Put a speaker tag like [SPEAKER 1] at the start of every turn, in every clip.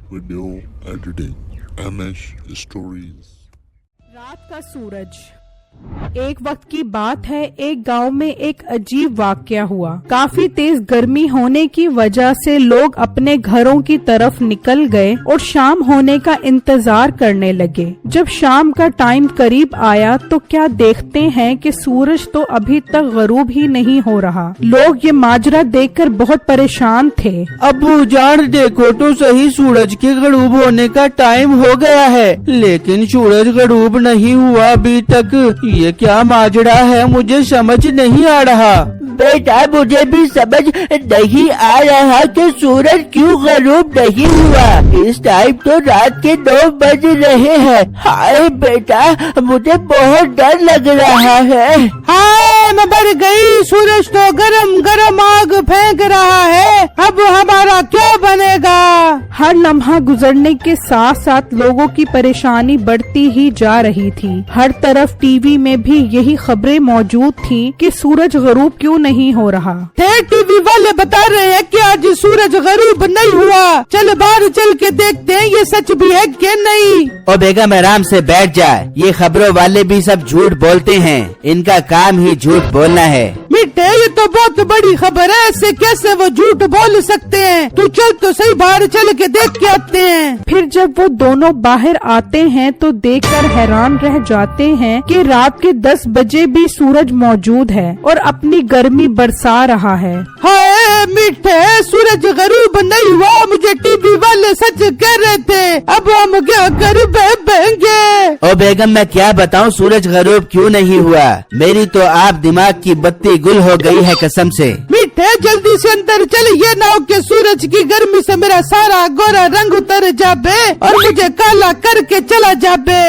[SPEAKER 1] Video editing, MS Stories.
[SPEAKER 2] रात का सूरज। एक वक्त की बात है, एक गांव में एक अजीब वाकया हुआ। काफी तेज गर्मी होने की वजह से लोग अपने घरों की तरफ निकल गए और शाम होने का इंतजार करने लगे। जब शाम का टाइम करीब आया तो क्या देखते हैं कि सूरज तो अभी तक गरूब ही नहीं हो रहा। लोग ये माजरा देखकर बहुत परेशान थे।
[SPEAKER 3] अबू जान देखो तो सही, सूरज के गरूब होने का टाइम हो गया है, लेकिन सूरज गरूब नहीं हुआ अभी तक। ये क्या माजरा है, मुझे समझ नहीं आ रहा।
[SPEAKER 4] बेटा मुझे भी समझ नहीं आ रहा कि सूरज क्यों गरूब नहीं हुआ। इस टाइम तो रात के 9 बज रहे हैं। हाय बेटा, मुझे बहुत डर लग रहा है।
[SPEAKER 3] हाय मैं मर गई, सूरज तो गरम गरम आग फेंक रहा है, अब हमारा क्या बनेगा।
[SPEAKER 2] हर लम्हा गुजरने के साथ साथ लोगों की परेशानी बढ़ती ही जा रही थी। हर तरफ टीवी में भी यही खबरें मौजूद थी कि सूरज गरूब क्यों नहीं हो रहा।
[SPEAKER 3] टीवी वाले बता रहे हैं कि आज सूरज गरूब नहीं हुआ। चल बाहर चल के देखते हैं ये सच भी है कि नहीं।
[SPEAKER 4] ओ बेगम आराम से बैठ जा, ये खबरों वाले भी सब झूठ बोलते हैं, इनका काम ही झूठ बोलना है।
[SPEAKER 3] मिट्टे ये तो बहुत बड़ी खबर है, ऐसे कैसे वो झूठ बोल सकते हैं। तू चल तो सही, बाहर चल के देख के आते हैं।
[SPEAKER 2] फिर जब वो दोनों बाहर आते हैं तो देखकर हैरान रह जाते हैं कि रात के 10 बजे भी सूरज मौजूद है और अपनी गर्मी बरसा रहा है।
[SPEAKER 3] हाय मिट्टे, सूरज गरूब नहीं हुआ, मुझे टीवी वाले सच कह रहे थे, अब हम क्या कर बेंगे।
[SPEAKER 4] ओ बेगम मैं क्या बताऊं सूरज गरूब क्यों नहीं हुआ। मेरी तो आप दिमाग की बत्ती गुल हो गई है कसम से।
[SPEAKER 3] मिट्टे जल्दी से अंदर चल, ये ना हो कि सूरज की गर्मी से मेरा सारा गोरा रंग उतर जाबे और मुझे काला करके चला जाबे।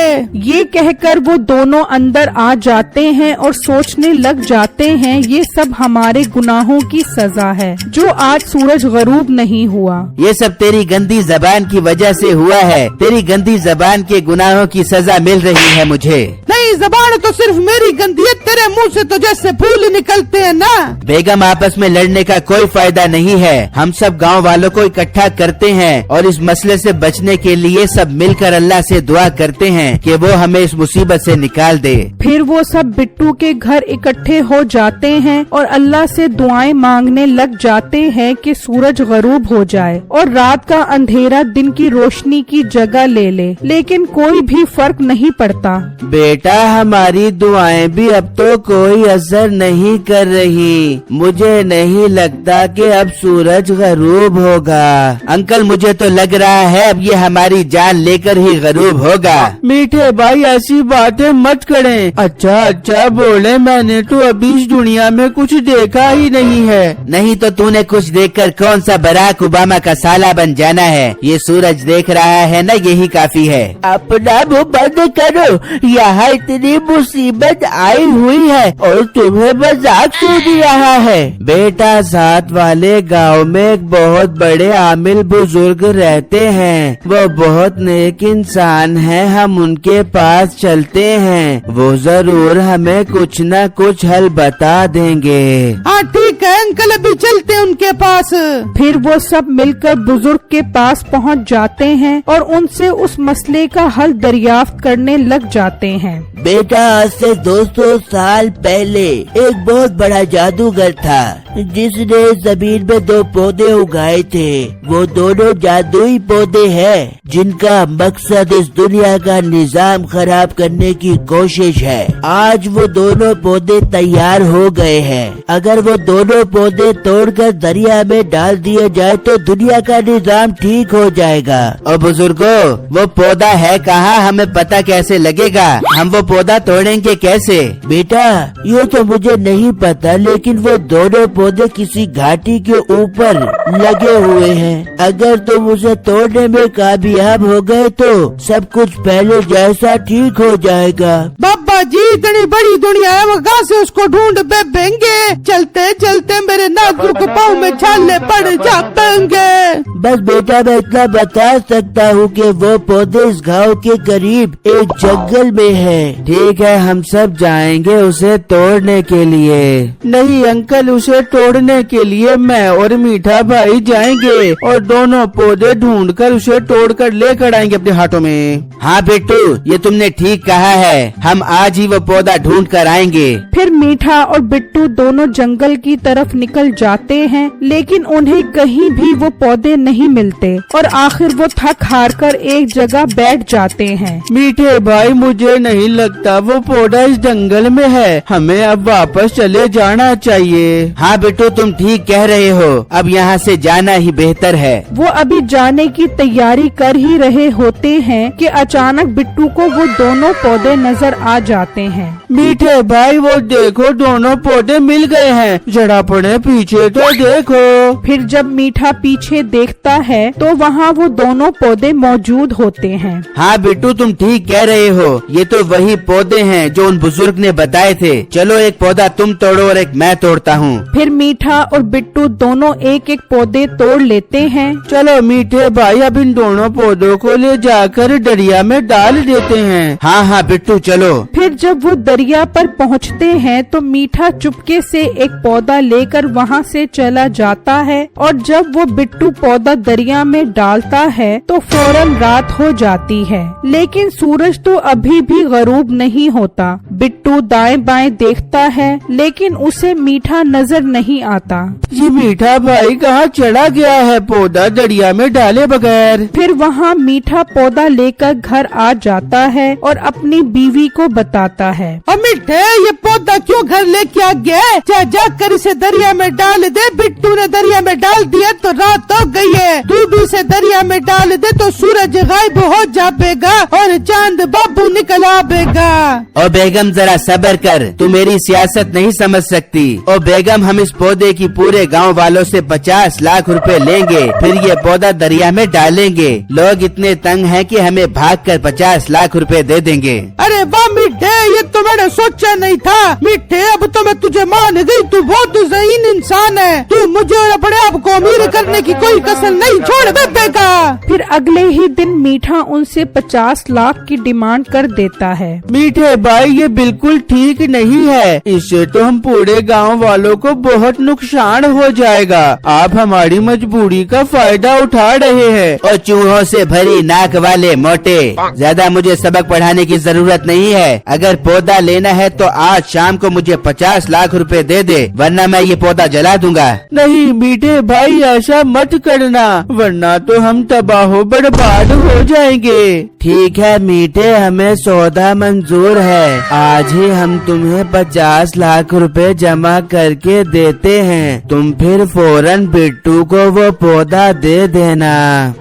[SPEAKER 2] ये कहकर वो दोनों अंदर आ जाते हैं और सोचने लग जाते हैं ये सब हमारे गुनाहों की सजा है जो आज सूरज गरूब नहीं हुआ।
[SPEAKER 4] ये सब तेरी गंदी जबान की वजह से हुआ है, तेरी गंदी जबान के गुनाहों की सजा मिल रही है मुझे।
[SPEAKER 3] नहीं, जबान तो सिर्फ मेरी गंदी है, तेरे मुंह से तो जैसे फूल निकलते हैं ना।
[SPEAKER 4] बेगम आपस में लड़ने का कोई फायदा नहीं है, हम सब गांव वालों को इकट्ठा करते हैं और इस मसले से बचने के लिए सब मिलकर अल्लाह से दुआ करते हैं कि वो हमें इस मुसीबत से निकाल दे।
[SPEAKER 2] फिर वो सब बिट्टू के घर इकट्ठे हो जाते हैं और अल्लाह से दुआएं मांगने लग जाते हैं कि सूरज गरूब हो जाए और रात का अंधेरा दिन की रोशनी की जगह ले ले, लेकिन कोई भी फर्क नहीं पड़ता।
[SPEAKER 4] बेटा हमारी दुआएं भी अब तो कोई असर नहीं कर रही, मुझे नहीं लगता कि अब सूरज गरूब होगा। अंकल मुझे तो लग रहा है अब ये हमारी जान लेकर ही गरूब होगा।
[SPEAKER 3] मीठे भाई ऐसी बातें मत करें। अच्छा बोले, मैंने तो अभी इस दुनिया में कुछ देखा ही नहीं है।
[SPEAKER 4] नहीं तो तूने कुछ देखकर कौन सा बराक ओबामा का साला बन जाना है। ये सूरज देख रहा है ना, यही काफी है।
[SPEAKER 3] अपना मुंह बंद करो, यहाँ इतनी मुसीबत आई हुई है और तुम्हें मजाक सूझ रहा है।
[SPEAKER 4] बेटा साथ वाले गांव में एक बहुत बड़े आमिल बुजुर्ग रहते हैं, वो बहुत नेक इंसान हैं, हम उनके पास चलते हैं, वो जरूर हमें कुछ न कुछ हल बता देंगे।
[SPEAKER 3] हाँ ठीक है अंकल, अभी चलते हैं उनके पास।
[SPEAKER 2] फिर वो सब मिलकर बुजुर्ग के पास पहुंच जाते हैं और उनसे उस मसले का हल दरियाफ्त करने लग जाते हैं।
[SPEAKER 4] बेटा आज से 200 साल पहले एक बहुत बड़ा जादूगर था जिसने जमीन में 2 पौधे उगाए थे। वो दोनों जादुई पौधे हैं जिनका मकसद इस दुनिया का निजाम खराब करने की कोशिश है। आज वो दोनों पौधे तैयार हो गए हैं, अगर वो दोनों पौधे तोड़कर दरिया में डाल दिए जाए तो दुनिया का निजाम ठीक हो जाएगा। और बुजुर्गो वो पौधा है कहाँ, हमें पता कैसे लगेगा, हम वो पौधा तोड़ेंगे कैसे।
[SPEAKER 3] बेटा ये तो मुझे नहीं पता, लेकिन वो दोनों पौधे किसी घाटी के ऊपर लगे हुए हैं। अगर तुम उसे तोड़ने में कामयाब हो गए तो सब कुछ पहले जैसा ठीक हो जाएगा। बाबा जी इतनी बड़ी दुनिया है, वो कहाँ से उसको ढूंढ बेबेंगे। चलते चलते मेरे नाजुक पाँव में छाले पड़ जाएंगे।
[SPEAKER 4] बस बेटा मैं इतना बता सकता हूँ कि वो पौधे इस गांव के करीब एक जंगल में है। ठीक है, हम सब जाएंगे उसे तोड़ने के लिए।
[SPEAKER 3] नहीं अंकल, उसे तोड़ने के लिए मैं और मीठा भाई जाएंगे और दोनों पौधे ढूंढकर उसे तोड़कर लेकर आएंगे अपने हाथों में।
[SPEAKER 4] हाँ बेटू, ये तुमने ठीक कहा है, हम आज ही वो पौधा ढूंढ कर आएंगे।
[SPEAKER 2] फिर मीठा और बिट्टू दोनों जंगल की तरफ निकल जाते हैं, लेकिन उन्हें कहीं भी वो पौधे नहीं मिलते और आखिर वो थक हार कर एक जगह बैठ जाते हैं।
[SPEAKER 3] मीठे भाई, मुझे नहीं लगता वो पौधा इस जंगल में है, हमें अब वापस चले जाना चाहिए।
[SPEAKER 4] हाँ बेटू, तुम ठीक कह रहे हो, अब यहाँ से जाना ही बेहतर है।
[SPEAKER 2] वो अभी जाने की तैयारी कर ही रहे होते हैं कि अचानक बिट्टू को वो दोनों पौधे नजर आ जाते हैं।
[SPEAKER 3] मीठे भाई, वो देखो दोनों पौधे मिल गए हैं, जरा पड़े पीछे तो देखो।
[SPEAKER 2] फिर जब मीठा पीछे देखता है तो वहाँ वो दोनों पौधे मौजूद होते हैं।
[SPEAKER 4] हाँ बेटू, तुम ठीक कह रहे हो, ये तो वही पौधे हैं जो उन बुजुर्ग ने बताए थे। चलो एक पौधा तुम तोड़ो और एक मैं तोड़ता हूँ।
[SPEAKER 2] फिर मीठा और बिट्टू दोनों एक एक पौधे तोड़ लेते हैं।
[SPEAKER 3] चलो मीठे भाई, अब इन दोनों पौधों को ले जाकर दरिया में डाल देते हैं।
[SPEAKER 4] हाँ हाँ बिट्टू, चलो।
[SPEAKER 2] फिर जब वो दरिया पर पहुँचते हैं तो मीठा चुपके से एक पौधा लेकर वहाँ से चला जाता है और जब वो बिट्टू पौधा दरिया में डालता है तो फौरन रात हो जाती है, लेकिन सूरज तो अभी भी गरूब नहीं होता। बिट्टू दाएं बाएं देखता है लेकिन उसे मीठा नजर नहीं आता।
[SPEAKER 3] ये मीठा भाई कहाँ चला गया है पौधा दरिया में डाले बगैर।
[SPEAKER 2] फिर वहाँ मीठा पौधा लेकर घर आ जाता है और अपनी बीवी को बताता है।
[SPEAKER 3] मीठे, ये पौधा क्यों घर लेके आ गया? जाकर इसे दरिया में डाल दे। बिट्टू ने दरिया में डाल दिया तो रात हो गई है। तू भी इसे दरिया में डाल दे तो सूरज गायब हो जाएगा और चांद बाबू निकल आएगा।
[SPEAKER 4] ओ बेगम, जरा सब्र कर, तू मेरी सियासत नहीं समझ सकती। ओ बेगम, हम इस पौधे की पूरे गांव वालों से 50 लाख रुपए लेंगे, फिर ये पौधा दरिया में डालेंगे। लोग इतने तंग हैं कि हमें भागकर 50 लाख रुपए दे देंगे।
[SPEAKER 3] अरे वाह मीठे, ये तो मैंने सोचा नहीं था। मीठे, अब तो मैं तुझे मान गई, तू बहुत ज़हीन इंसान है। तू मुझे और अपने आप को अमीर करने की कोई कसर नहीं छोड़ देगा।
[SPEAKER 2] फिर अगले ही दिन मीठा उनसे 50 लाख की डिमांड कर देता है।
[SPEAKER 3] मीठे भाई, ये बिल्कुल ठीक नहीं है, इससे तो हम पूरे गांव वालों को बहुत नुकसान हो जाएगा। आप हमारी मजबूरी का फायदा उठा रहे हैं।
[SPEAKER 4] और चूहों से भरी नाक वाले मोटे, ज्यादा मुझे सबक पढ़ाने की जरूरत नहीं है। अगर पौधा लेना है तो आज शाम को मुझे 50 लाख रुपए दे दे, वरना मैं ये पौधा जला दूंगा।
[SPEAKER 3] नहीं मीठे भाई, ऐसा मत करना, वरना तो हम तबाह बर्बाद हो जाएंगे।
[SPEAKER 4] ठीक है मीठे, हमें सौदा मंजूर है। आज ही हम तुम्हें 50 लाख रुपए जमा करके देते हैं। तुम फिर फौरन बिट्टू को वो पौधा दे देना।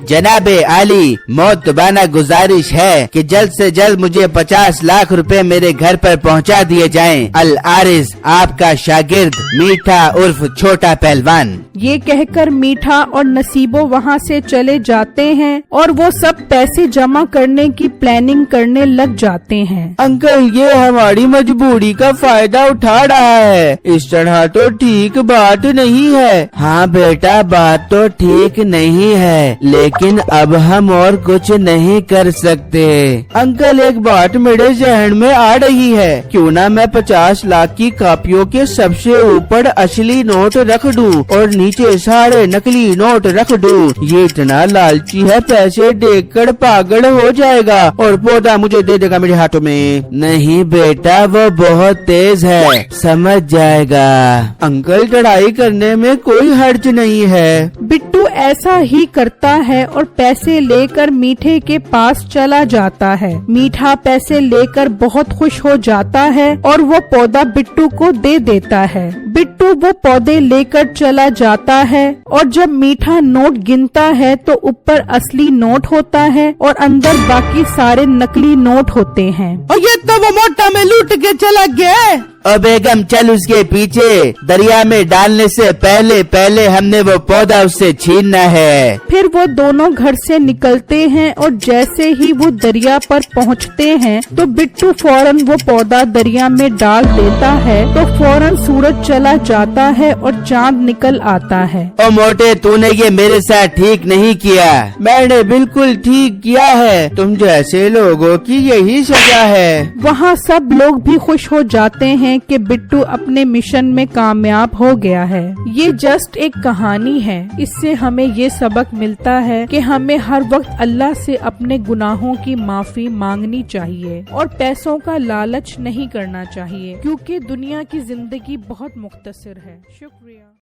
[SPEAKER 4] जनाबे आली, मोतबाना गुजारिश है कि जल्द से जल्द मुझे 50 लाख रुपए मेरे घर पर पहुंचा दिए जाएं। अल आरिज, आपका शागिर्द मीठा उर्फ छोटा पहलवान।
[SPEAKER 2] ये कहकर मीठा और नसीबो वहाँ से चले जाते हैं और वो सब पैसे जमा करने की प्लानिंग करने लग जाते हैं।
[SPEAKER 3] अंकल, ये हमारी मजबूरी का फायदा उठा रहा है, इस तरह तो ठीक बात नहीं है।
[SPEAKER 4] हाँ बेटा, बात तो ठीक नहीं है, लेकिन अब हम और कुछ नहीं कर सकते।
[SPEAKER 3] अंकल, एक बात मेरे जहन में आ रही है, क्यों ना मैं 50 लाख की कापियों के सबसे ऊपर असली नोट रख दूं और नीचे सारे नकली नोट रख दूं। ये इतना लालची है, पैसे देखकर पागल हो जाएगा और पौधा मुझे दे देगा मेरे हाथों में।
[SPEAKER 4] नहीं बेटा, वो बहुत तेज है, समझ जाएगा।
[SPEAKER 3] अंकल, लड़ाई करने में कोई हर्ज नहीं है।
[SPEAKER 2] बिट्टू ऐसा ही करता है और पैसे लेकर मीठे के पास चला जाता है। मीठा पैसे लेकर बहुत खुश हो जाता है और वो पौधा बिट्टू को दे देता है। बिट्टू वो पौधे लेकर चला जाता है और जब मीठा नोट गिनता है तो ऊपर असली नोट होता है और अंदर बाकी सारे नकली नोट होते हैं।
[SPEAKER 3] और ये तो वो मोटा में लूट के चला गया है।
[SPEAKER 4] और बेगम चल उसके पीछे, दरिया में डालने से पहले पहले हमने वो पौधा उससे छीनना है।
[SPEAKER 2] फिर वो दोनों घर से निकलते हैं और जैसे ही वो दरिया पर पहुंचते हैं तो बिट्टू फौरन वो पौधा दरिया में डाल देता है तो फौरन सूरज चला जाता है और चांद निकल आता है।
[SPEAKER 4] ओ मोटे, तूने ये मेरे साथ ठीक नहीं किया।
[SPEAKER 3] मैंने बिल्कुल ठीक किया है, तुम जैसे लोगों की यही सजा है।
[SPEAKER 2] वहाँ सब लोग भी खुश हो जाते हैं कि बिट्टू अपने मिशन में कामयाब हो गया है। ये जस्ट एक कहानी है, इससे हमें ये सबक मिलता है कि हमें हर वक्त अल्लाह से अपने गुनाहों की माफी मांगनी चाहिए और पैसों का लालच नहीं करना चाहिए, क्योंकि दुनिया की जिंदगी बहुत मुख्तसर है। शुक्रिया।